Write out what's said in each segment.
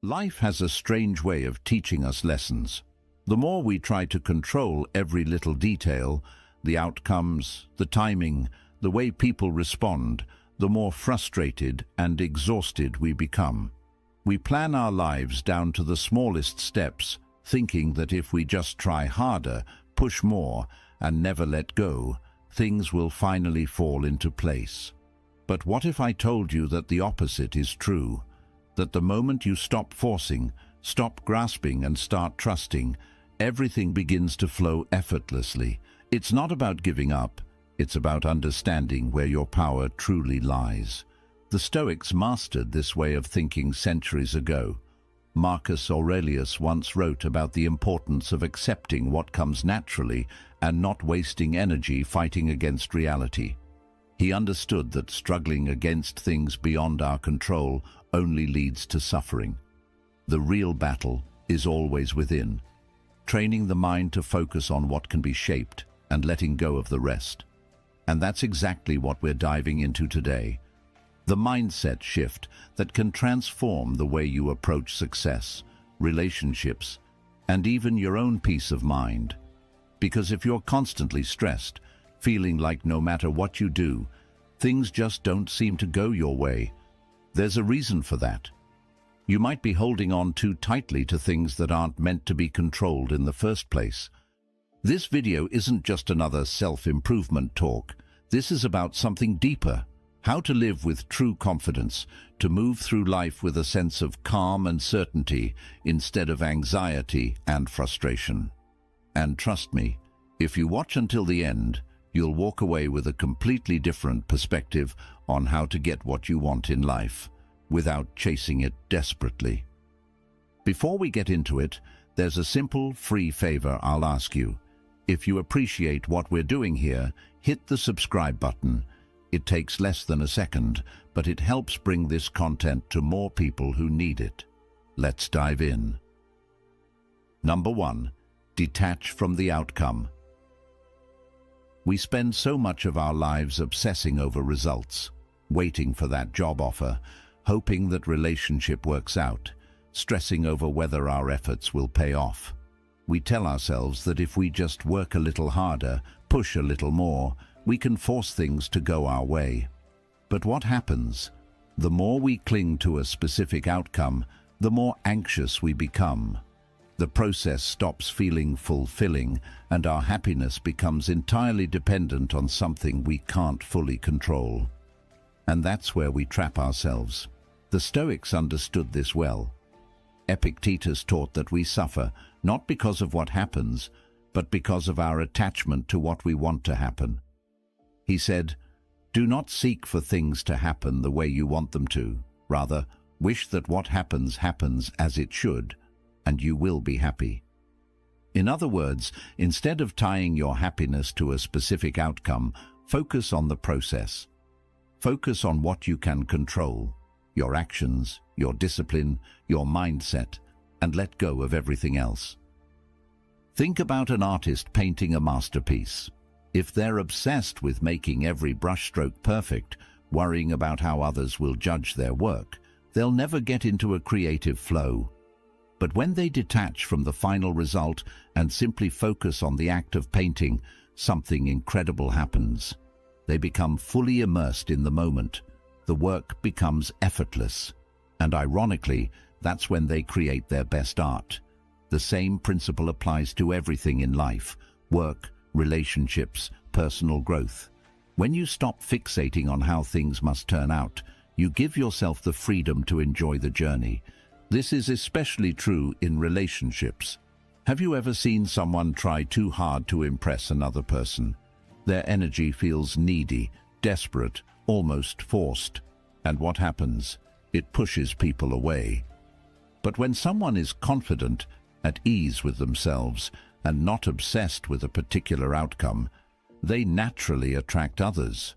Life has a strange way of teaching us lessons. The more we try to control every little detail, the outcomes, the timing, the way people respond, the more frustrated and exhausted we become. We plan our lives down to the smallest steps, thinking that if we just try harder, push more, and never let go, things will finally fall into place. But what if I told you that the opposite is true? That the moment you stop forcing, stop grasping and start trusting, everything begins to flow effortlessly. It's not about giving up, it's about understanding where your power truly lies. The Stoics mastered this way of thinking centuries ago. Marcus Aurelius once wrote about the importance of accepting what comes naturally and not wasting energy fighting against reality. He understood that struggling against things beyond our control only leads to suffering. The real battle is always within, training the mind to focus on what can be shaped and letting go of the rest. And that's exactly what we're diving into today. The mindset shift that can transform the way you approach success, relationships, and even your own peace of mind. Because if you're constantly stressed, feeling like no matter what you do, things just don't seem to go your way, there's a reason for that. You might be holding on too tightly to things that aren't meant to be controlled in the first place. This video isn't just another self-improvement talk. This is about something deeper. How to live with true confidence, to move through life with a sense of calm and certainty instead of anxiety and frustration. And trust me, if you watch until the end, you'll walk away with a completely different perspective on how to get what you want in life, without chasing it desperately. Before we get into it, there's a simple, free favor I'll ask you. If you appreciate what we're doing here, hit the subscribe button. It takes less than a second, but it helps bring this content to more people who need it. Let's dive in. Number 1. Detach from the outcome. We spend so much of our lives obsessing over results, waiting for that job offer, hoping that relationship works out, stressing over whether our efforts will pay off. We tell ourselves that if we just work a little harder, push a little more, we can force things to go our way. But what happens? The more we cling to a specific outcome, the more anxious we become. The process stops feeling fulfilling, and our happiness becomes entirely dependent on something we can't fully control. And that's where we trap ourselves. The Stoics understood this well. Epictetus taught that we suffer not because of what happens, but because of our attachment to what we want to happen. He said, "Do not seek for things to happen the way you want them to. Rather, wish that what happens happens as it should, and you will be happy." In other words, instead of tying your happiness to a specific outcome, focus on the process. Focus on what you can control, your actions, your discipline, your mindset, and let go of everything else. Think about an artist painting a masterpiece. If they're obsessed with making every brushstroke perfect, worrying about how others will judge their work, they'll never get into a creative flow. But when they detach from the final result and simply focus on the act of painting, something incredible happens. They become fully immersed in the moment. The work becomes effortless. And ironically, that's when they create their best art. The same principle applies to everything in life: work, relationships, personal growth. When you stop fixating on how things must turn out, you give yourself the freedom to enjoy the journey. This is especially true in relationships. Have you ever seen someone try too hard to impress another person? Their energy feels needy, desperate, almost forced. And what happens? It pushes people away. But when someone is confident, at ease with themselves, and not obsessed with a particular outcome, they naturally attract others.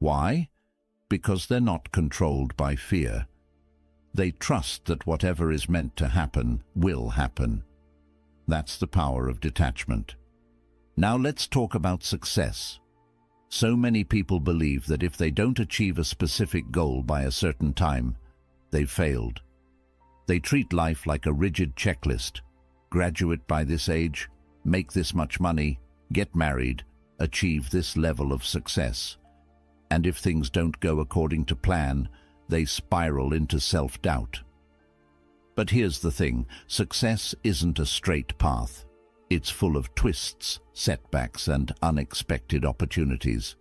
Why? Because they're not controlled by fear. They trust that whatever is meant to happen will happen. That's the power of detachment. Now let's talk about success. So many people believe that if they don't achieve a specific goal by a certain time, they've failed. They treat life like a rigid checklist. Graduate by this age, make this much money, get married, achieve this level of success. And if things don't go according to plan, they spiral into self-doubt. But here's the thing, success isn't a straight path. It's full of twists, setbacks, and unexpected opportunities.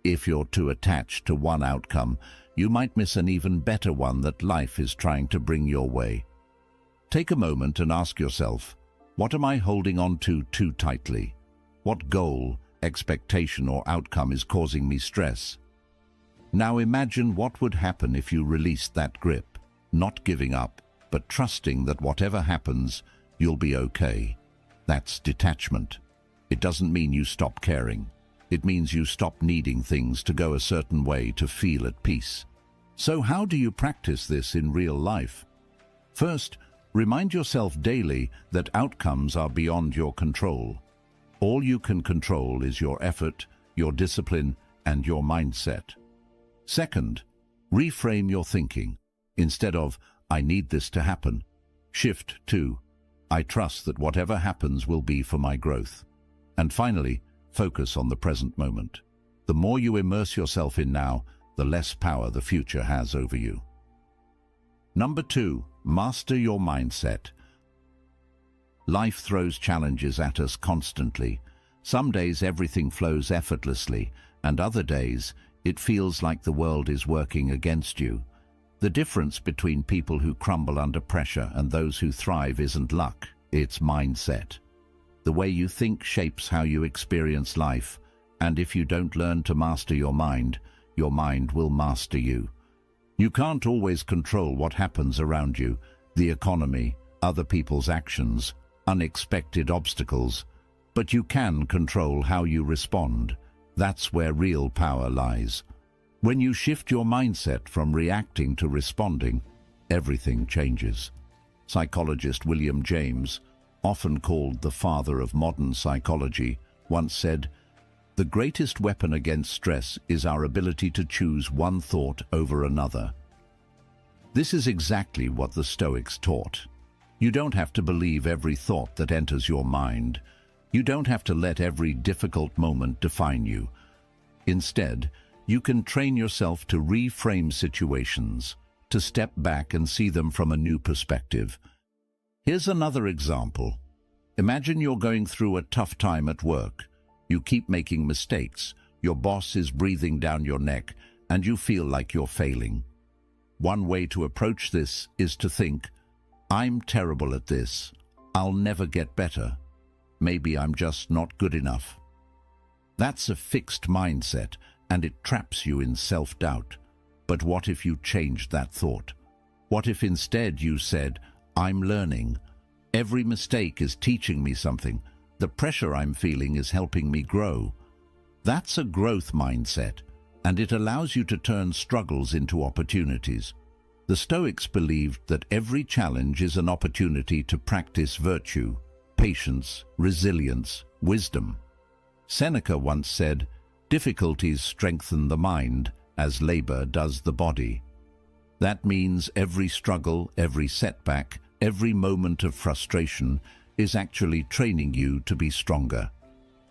If you're too attached to one outcome, you might miss an even better one that life is trying to bring your way. Take a moment and ask yourself, what am I holding on to too tightly? What goal, expectation, or outcome is causing me stress? Now imagine what would happen if you released that grip, not giving up, but trusting that whatever happens, you'll be okay. That's detachment. It doesn't mean you stop caring. It means you stop needing things to go a certain way to feel at peace. So how do you practice this in real life? First, remind yourself daily that outcomes are beyond your control. All you can control is your effort, your discipline, and your mindset. Second, reframe your thinking. Instead of, I need this to happen, shift to, I trust that whatever happens will be for my growth. And finally, focus on the present moment. The more you immerse yourself in now, the less power the future has over you. Number 2, master your mindset. Life throws challenges at us constantly. Some days everything flows effortlessly, and other days it feels like the world is working against you. The difference between people who crumble under pressure and those who thrive isn't luck, it's mindset. The way you think shapes how you experience life, and if you don't learn to master your mind will master you. You can't always control what happens around you, the economy, other people's actions, unexpected obstacles, but you can control how you respond. That's where real power lies. When you shift your mindset from reacting to responding, everything changes. Psychologist William James, often called the father of modern psychology, once said, "The greatest weapon against stress is our ability to choose one thought over another." This is exactly what the Stoics taught. You don't have to believe every thought that enters your mind. You don't have to let every difficult moment define you. Instead, you can train yourself to reframe situations, to step back and see them from a new perspective. Here's another example. Imagine you're going through a tough time at work. You keep making mistakes, your boss is breathing down your neck, and you feel like you're failing. One way to approach this is to think, I'm terrible at this. I'll never get better. Maybe I'm just not good enough. That's a fixed mindset, and it traps you in self-doubt. But what if you changed that thought? What if instead you said, I'm learning. Every mistake is teaching me something. The pressure I'm feeling is helping me grow. That's a growth mindset, and it allows you to turn struggles into opportunities. The Stoics believed that every challenge is an opportunity to practice virtue, patience, resilience, wisdom. Seneca once said, difficulties strengthen the mind as labor does the body. That means every struggle, every setback, every moment of frustration is actually training you to be stronger.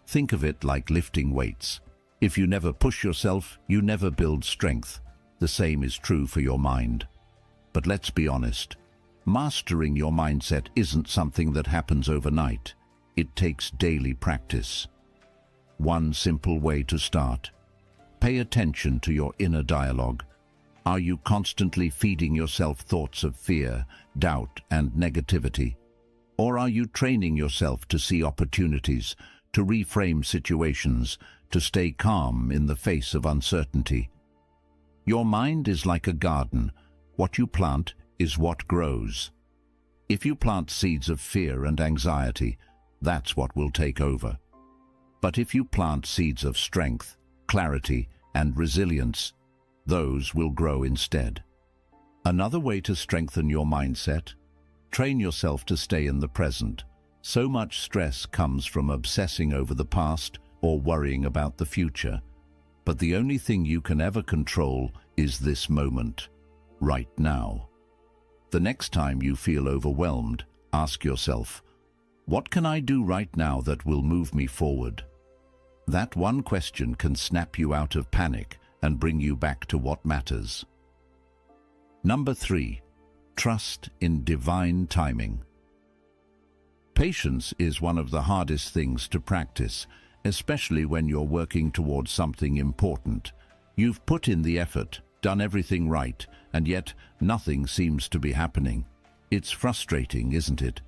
Think of it like lifting weights. If you never push yourself, you never build strength. The same is true for your mind. But let's be honest, mastering your mindset isn't something that happens overnight. It takes daily practice. One simple way to start. Pay attention to your inner dialogue. Are you constantly feeding yourself thoughts of fear, doubt, and negativity? Or are you training yourself to see opportunities, to reframe situations, to stay calm in the face of uncertainty? Your mind is like a garden. What you plant is what grows. If you plant seeds of fear and anxiety, that's what will take over. But if you plant seeds of strength, clarity, and resilience, those will grow instead. Another way to strengthen your mindset: train yourself to stay in the present. So much stress comes from obsessing over the past or worrying about the future. But the only thing you can ever control is this moment, right now. The next time you feel overwhelmed, ask yourself, what can I do right now that will move me forward? That one question can snap you out of panic and bring you back to what matters. Number 3. Trust in divine timing. Patience is one of the hardest things to practice, especially when you're working towards something important. You've put in the effort, done everything right, and yet nothing seems to be happening. It's frustrating, isn't it?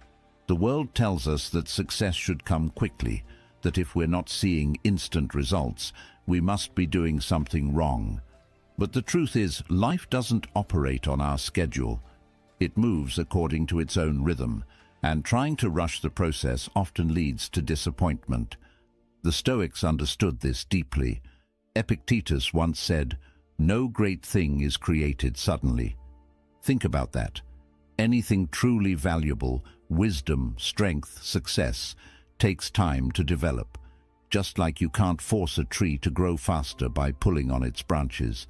The world tells us that success should come quickly, that if we're not seeing instant results, we must be doing something wrong. But the truth is, life doesn't operate on our schedule. It moves according to its own rhythm, and trying to rush the process often leads to disappointment. The Stoics understood this deeply. Epictetus once said, "No great thing is created suddenly." Think about that. Anything truly valuable, wisdom, strength, success, takes time to develop. Just like you can't force a tree to grow faster by pulling on its branches,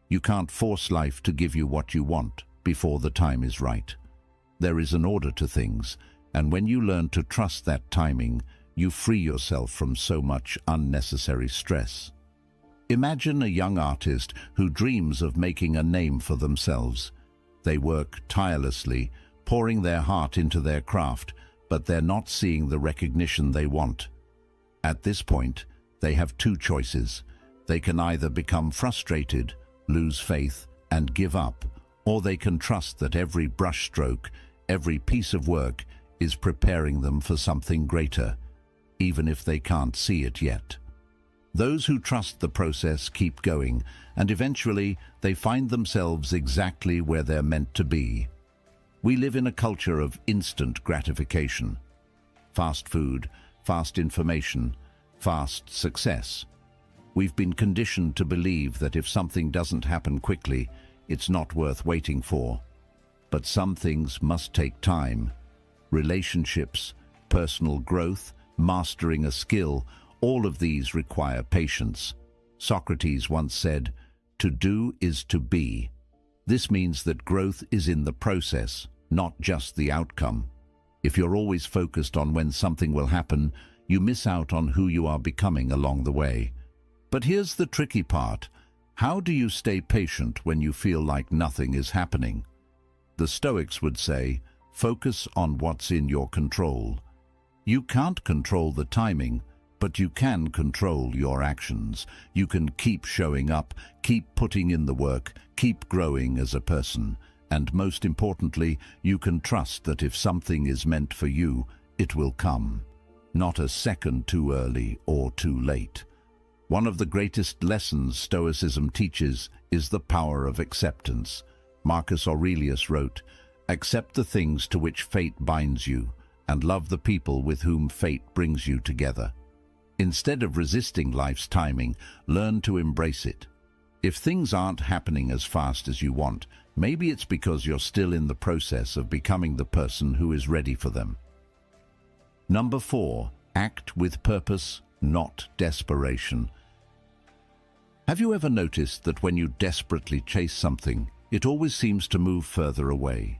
you can't force life to give you what you want before the time is right. There is an order to things, and when you learn to trust that timing, you free yourself from so much unnecessary stress. Imagine a young artist who dreams of making a name for themselves. They work tirelessly, pouring their heart into their craft, but they're not seeing the recognition they want. At this point, they have two choices. They can either become frustrated, lose faith, and give up, or they can trust that every brushstroke, every piece of work, is preparing them for something greater, even if they can't see it yet. Those who trust the process keep going, and eventually they find themselves exactly where they're meant to be. We live in a culture of instant gratification. Fast food, fast information, fast success. We've been conditioned to believe that if something doesn't happen quickly, it's not worth waiting for. But some things must take time. Relationships, personal growth, mastering a skill, all of these require patience. Socrates once said, "To do is to be." This means that growth is in the process, not just the outcome. If you're always focused on when something will happen, you miss out on who you are becoming along the way. But here's the tricky part. How do you stay patient when you feel like nothing is happening? The Stoics would say, focus on what's in your control. You can't control the timing, but you can control your actions. You can keep showing up, keep putting in the work, keep growing as a person. And most importantly, you can trust that if something is meant for you, it will come. Not a second too early or too late. One of the greatest lessons Stoicism teaches is the power of acceptance. Marcus Aurelius wrote, "Accept the things to which fate binds you, and love the people with whom fate brings you together." Instead of resisting life's timing, learn to embrace it. If things aren't happening as fast as you want, maybe it's because you're still in the process of becoming the person who is ready for them. Number 4, act with purpose, not desperation. Have you ever noticed that when you desperately chase something, it always seems to move further away?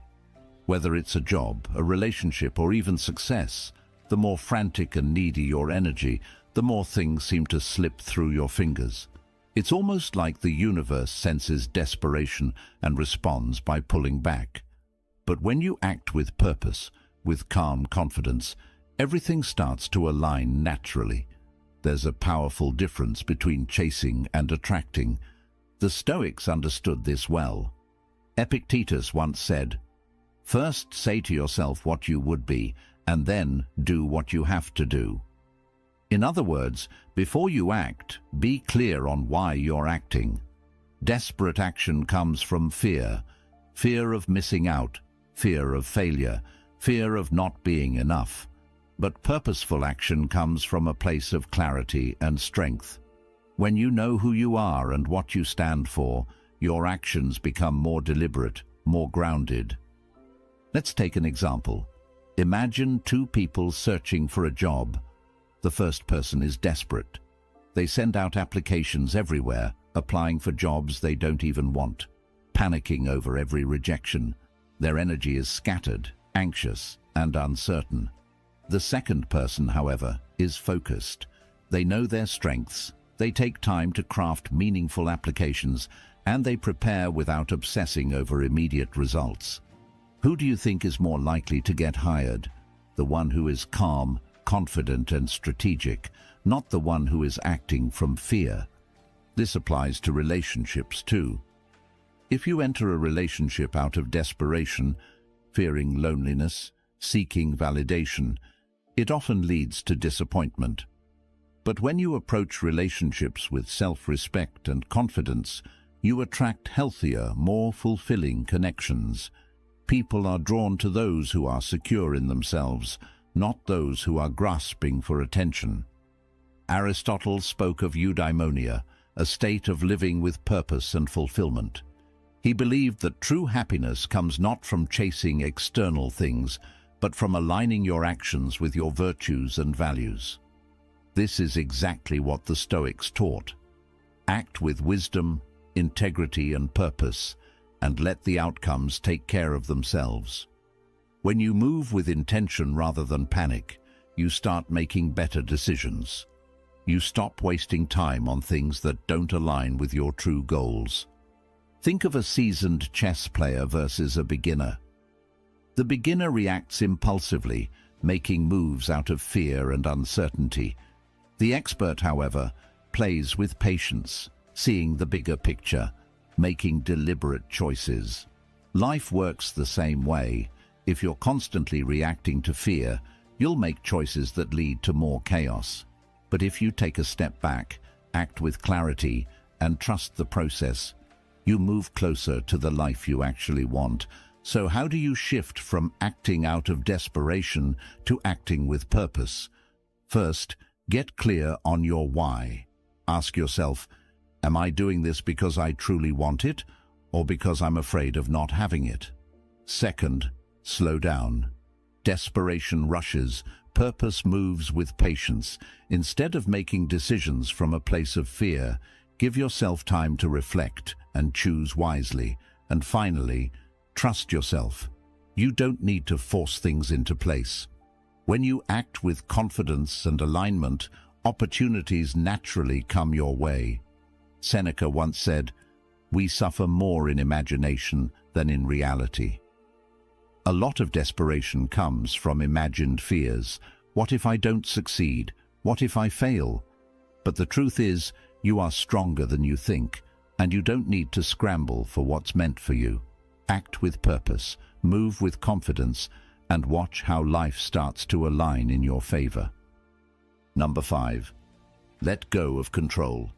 Whether it's a job, a relationship, or even success, the more frantic and needy your energy, the more things seem to slip through your fingers. It's almost like the universe senses desperation and responds by pulling back. But when you act with purpose, with calm confidence, everything starts to align naturally. There's a powerful difference between chasing and attracting. The Stoics understood this well. Epictetus once said, "First say to yourself what you would be, and then do what you have to do." In other words, before you act, be clear on why you're acting. Desperate action comes from fear. Fear of missing out, fear of failure, fear of not being enough. But purposeful action comes from a place of clarity and strength. When you know who you are and what you stand for, your actions become more deliberate, more grounded. Let's take an example. Imagine two people searching for a job. The first person is desperate. They send out applications everywhere, applying for jobs they don't even want, panicking over every rejection. Their energy is scattered, anxious, and uncertain. The second person, however, is focused. They know their strengths, they take time to craft meaningful applications, and they prepare without obsessing over immediate results. Who do you think is more likely to get hired? The one who is calm, confident, and strategic, not the one who is acting from fear. This applies to relationships too. If you enter a relationship out of desperation, fearing loneliness, seeking validation, it often leads to disappointment. But when you approach relationships with self-respect and confidence, you attract healthier, more fulfilling connections. People are drawn to those who are secure in themselves, not those who are grasping for attention. Aristotle spoke of eudaimonia, a state of living with purpose and fulfillment. He believed that true happiness comes not from chasing external things, but from aligning your actions with your virtues and values. This is exactly what the Stoics taught. Act with wisdom, integrity, and purpose, and let the outcomes take care of themselves. When you move with intention rather than panic, you start making better decisions. You stop wasting time on things that don't align with your true goals. Think of a seasoned chess player versus a beginner. The beginner reacts impulsively, making moves out of fear and uncertainty. The expert, however, plays with patience, seeing the bigger picture, making deliberate choices. Life works the same way. If you're constantly reacting to fear, you'll make choices that lead to more chaos. But if you take a step back, act with clarity, and trust the process, you move closer to the life you actually want. So how do you shift from acting out of desperation to acting with purpose? First, get clear on your why. Ask yourself, am I doing this because I truly want it, or because I'm afraid of not having it? Second, slow down. Desperation rushes, purpose moves with patience. Instead of making decisions from a place of fear, give yourself time to reflect and choose wisely. And finally, trust yourself. You don't need to force things into place. When you act with confidence and alignment, opportunities naturally come your way. Seneca once said, "We suffer more in imagination than in reality." A lot of desperation comes from imagined fears. What if I don't succeed? What if I fail? But the truth is, you are stronger than you think, and you don't need to scramble for what's meant for you. Act with purpose, move with confidence, and watch how life starts to align in your favor. Number 5. Let go of control.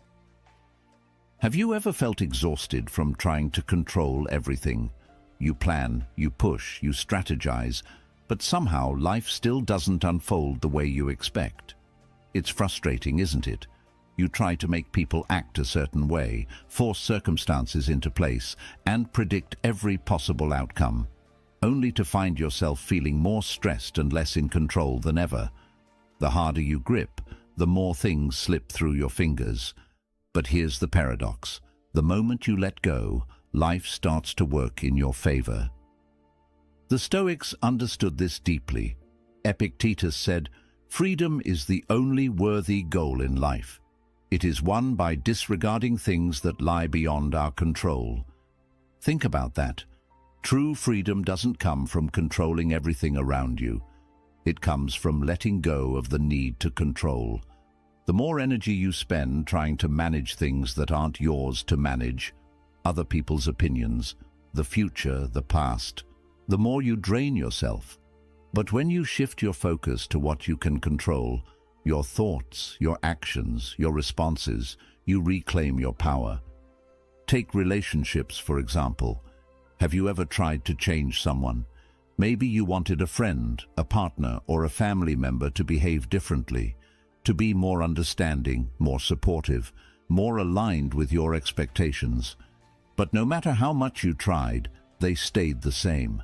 Have you ever felt exhausted from trying to control everything? You plan, you push, you strategize, but somehow life still doesn't unfold the way you expect. It's frustrating, isn't it? You try to make people act a certain way, force circumstances into place, and predict every possible outcome, only to find yourself feeling more stressed and less in control than ever. The harder you grip, the more things slip through your fingers. But here's the paradox. The moment you let go, life starts to work in your favor. The Stoics understood this deeply. Epictetus said, "Freedom is the only worthy goal in life. It is won by disregarding things that lie beyond our control." Think about that. True freedom doesn't come from controlling everything around you. It comes from letting go of the need to control. The more energy you spend trying to manage things that aren't yours to manage, other people's opinions, the future, the past, the more you drain yourself. But when you shift your focus to what you can control, your thoughts, your actions, your responses, you reclaim your power. Take relationships, for example. Have you ever tried to change someone? Maybe you wanted a friend, a partner, or a family member to behave differently, to be more understanding, more supportive, more aligned with your expectations. But no matter how much you tried, they stayed the same.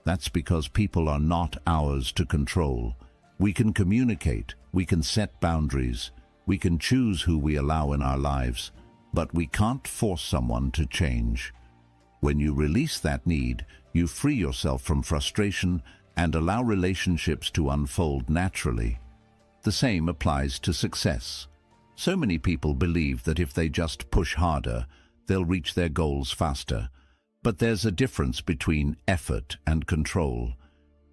That's because people are not ours to control. We can communicate, we can set boundaries, we can choose who we allow in our lives, but we can't force someone to change. When you release that need, You free yourself from frustration and allow relationships to unfold naturally. The same applies to success. So many people believe that if they just push harder, they'll reach their goals faster. But there's a difference between effort and control.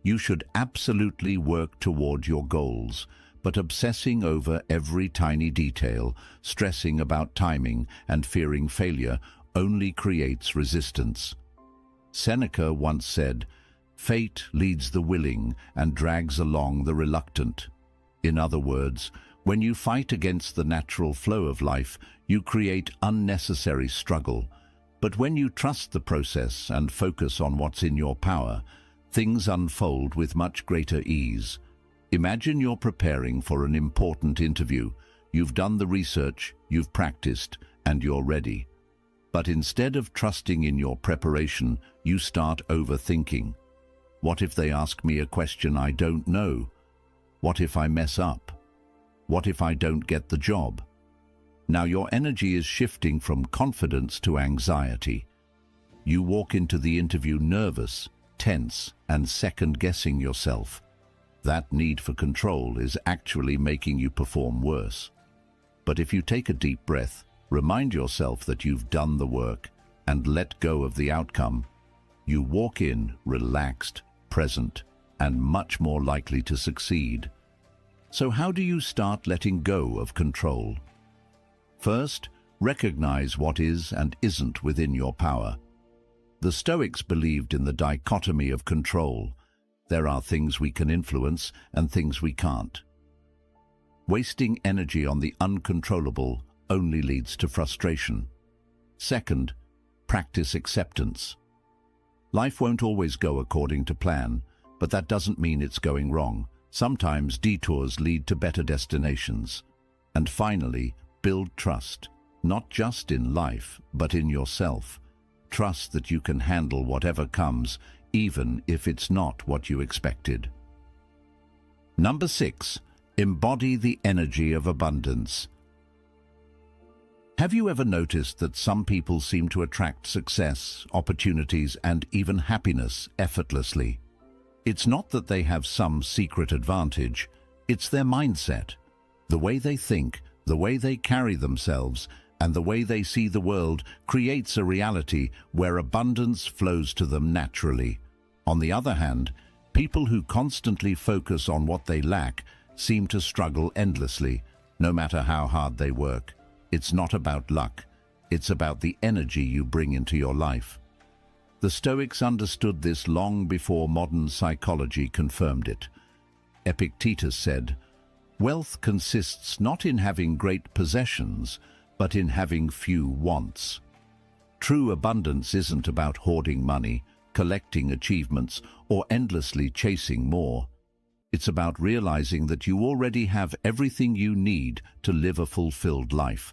You should absolutely work toward your goals, but obsessing over every tiny detail, stressing about timing, and fearing failure only creates resistance. Seneca once said, "Fate leads the willing and drags along the reluctant." In other words, when you fight against the natural flow of life, you create unnecessary struggle. But when you trust the process and focus on what's in your power, things unfold with much greater ease. Imagine you're preparing for an important interview. You've done the research, you've practiced, and you're ready. But instead of trusting in your preparation, you start overthinking. What if they ask me a question I don't know? What if I mess up? What if I don't get the job? Now your energy is shifting from confidence to anxiety. You walk into the interview nervous, tense, and second-guessing yourself. That need for control is actually making you perform worse. But if you take a deep breath, remind yourself that you've done the work, and let go of the outcome, you walk in relaxed, present, and much more likely to succeed. So how do you start letting go of control? First, recognize what is and isn't within your power. The Stoics believed in the dichotomy of control. There are things we can influence and things we can't. Wasting energy on the uncontrollable only leads to frustration. Second, practice acceptance. Life won't always go according to plan, but that doesn't mean it's going wrong. Sometimes detours lead to better destinations. And finally, build trust, not just in life, but in yourself. Trust that you can handle whatever comes, even if it's not what you expected. Number 6, embody the energy of abundance. Have you ever noticed that some people seem to attract success, opportunities, and even happiness effortlessly? It's not that they have some secret advantage, it's their mindset. The way they think, the way they carry themselves, and the way they see the world creates a reality where abundance flows to them naturally. On the other hand, people who constantly focus on what they lack seem to struggle endlessly, no matter how hard they work. It's not about luck, it's about the energy you bring into your life. The Stoics understood this long before modern psychology confirmed it. Epictetus said, "Wealth consists not in having great possessions, but in having few wants." True abundance isn't about hoarding money, collecting achievements, or endlessly chasing more. It's about realizing that you already have everything you need to live a fulfilled life.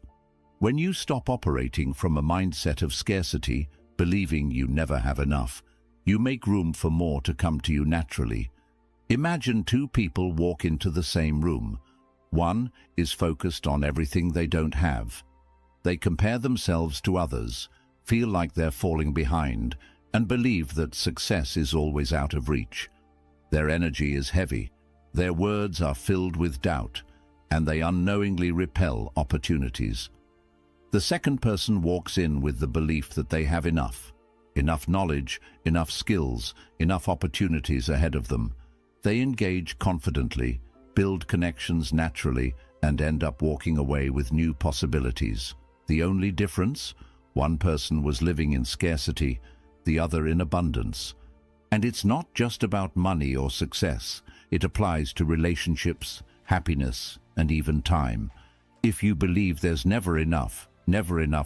When you stop operating from a mindset of scarcity, believing you never have enough, you make room for more to come to you naturally. Imagine two people walk into the same room. One is focused on everything they don't have. They compare themselves to others, feel like they're falling behind, and believe that success is always out of reach. Their energy is heavy, their words are filled with doubt, and they unknowingly repel opportunities. The second person walks in with the belief that they have enough knowledge, enough skills, enough opportunities ahead of them. They engage confidently, build connections naturally, and end up walking away with new possibilities. The only difference? One person was living in scarcity, the other in abundance. And it's not just about money or success. It applies to relationships, happiness, and even time. If you believe there's never enough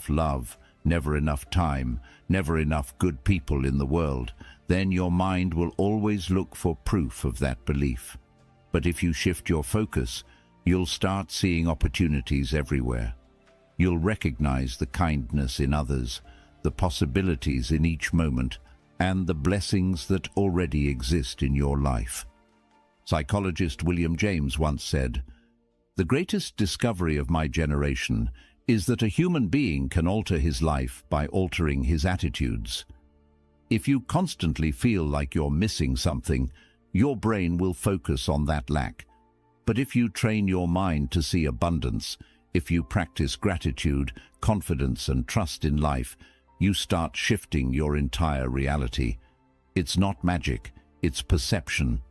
love, never enough time, never enough good people in the world, then your mind will always look for proof of that belief. But if you shift your focus, you'll start seeing opportunities everywhere. You'll recognize the kindness in others, the possibilities in each moment, and the blessings that already exist in your life. Psychologist William James once said, "The greatest discovery of my generation is that a human being can alter his life by altering his attitudes." If you constantly feel like you're missing something, your brain will focus on that lack. But if you train your mind to see abundance, if you practice gratitude, confidence and trust in life, you start shifting your entire reality. It's not magic, it's perception.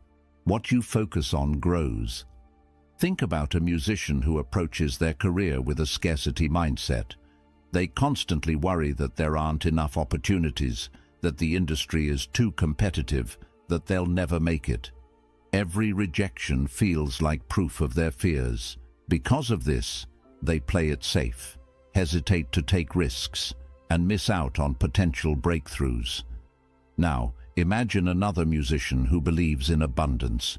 What you focus on grows. Think about a musician who approaches their career with a scarcity mindset. They constantly worry that there aren't enough opportunities, that the industry is too competitive, that they'll never make it. Every rejection feels like proof of their fears. Because of this, they play it safe, hesitate to take risks, and miss out on potential breakthroughs. Now, imagine another musician who believes in abundance.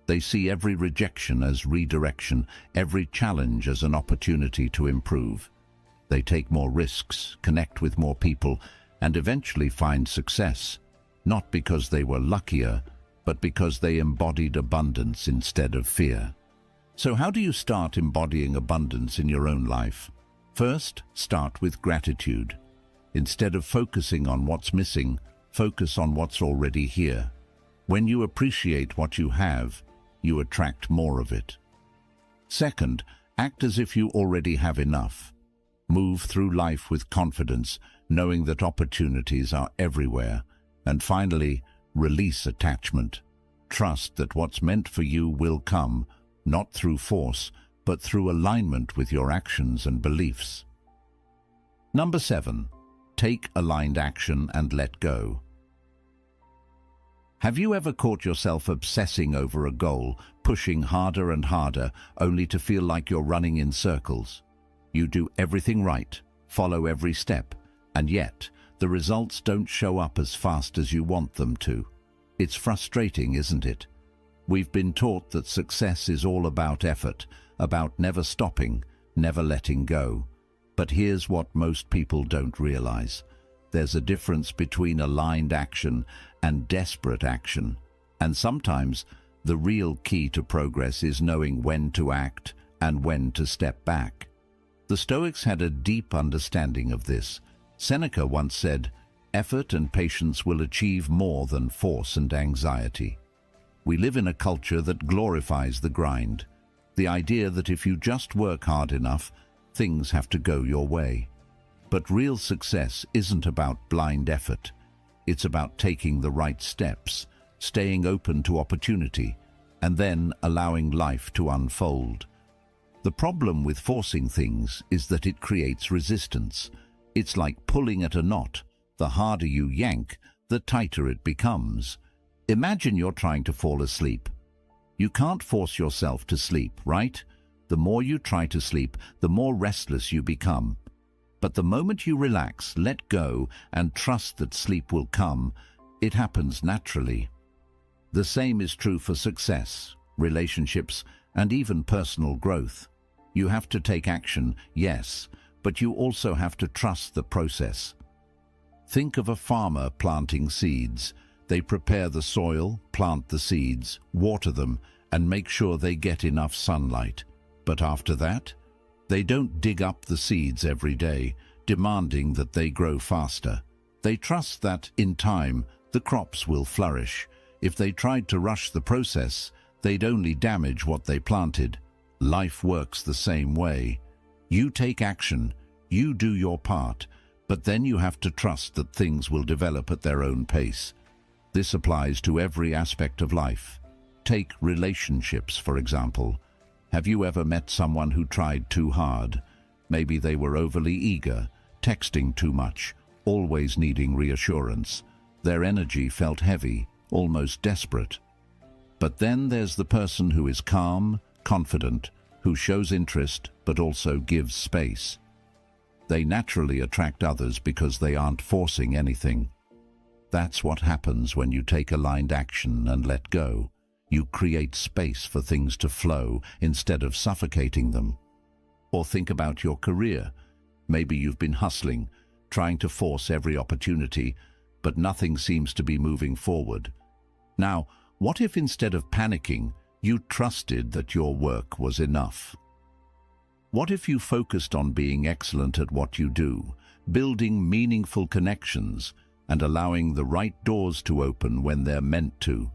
They see every rejection as redirection, every challenge as an opportunity to improve. They take more risks, connect with more people, and eventually find success, not because they were luckier, but because they embodied abundance instead of fear. So how do you start embodying abundance in your own life? First, start with gratitude. Instead of focusing on what's missing, focus on what's already here. When you appreciate what you have, you attract more of it. Second, act as if you already have enough. Move through life with confidence, knowing that opportunities are everywhere. And finally, release attachment. Trust that what's meant for you will come, not through force, but through alignment with your actions and beliefs. Number 7. Take aligned action and let go. Have you ever caught yourself obsessing over a goal, pushing harder and harder, only to feel like you're running in circles? You do everything right, follow every step, and yet the results don't show up as fast as you want them to. It's frustrating, isn't it? We've been taught that success is all about effort, about never stopping, never letting go. But here's what most people don't realize. There's a difference between aligned action and desperate action. And sometimes the real key to progress is knowing when to act and when to step back. The Stoics had a deep understanding of this. Seneca once said, "Effort and patience will achieve more than force and anxiety." We live in a culture that glorifies the grind, the idea that if you just work hard enough, things have to go your way. But real success isn't about blind effort. It's about taking the right steps, staying open to opportunity, and then allowing life to unfold. The problem with forcing things is that it creates resistance. It's like pulling at a knot. The harder you yank, the tighter it becomes. Imagine you're trying to fall asleep. You can't force yourself to sleep, right? The more you try to sleep, the more restless you become. But the moment you relax, let go, and trust that sleep will come, it happens naturally. The same is true for success, relationships, and even personal growth. You have to take action, yes, but you also have to trust the process. Think of a farmer planting seeds. They prepare the soil, plant the seeds, water them, and make sure they get enough sunlight. But after that, they don't dig up the seeds every day, demanding that they grow faster. They trust that, in time, the crops will flourish. If they tried to rush the process, they'd only damage what they planted. Life works the same way. You take action, you do your part, but then you have to trust that things will develop at their own pace. This applies to every aspect of life. Take relationships, for example. Have you ever met someone who tried too hard? Maybe they were overly eager, texting too much, always needing reassurance. Their energy felt heavy, almost desperate. But then there's the person who is calm, confident, who shows interest but also gives space. They naturally attract others because they aren't forcing anything. That's what happens when you take aligned action and let go. You create space for things to flow instead of suffocating them. Or think about your career. Maybe you've been hustling, trying to force every opportunity, but nothing seems to be moving forward. Now, what if instead of panicking, you trusted that your work was enough? What if you focused on being excellent at what you do, building meaningful connections, and allowing the right doors to open when they're meant to.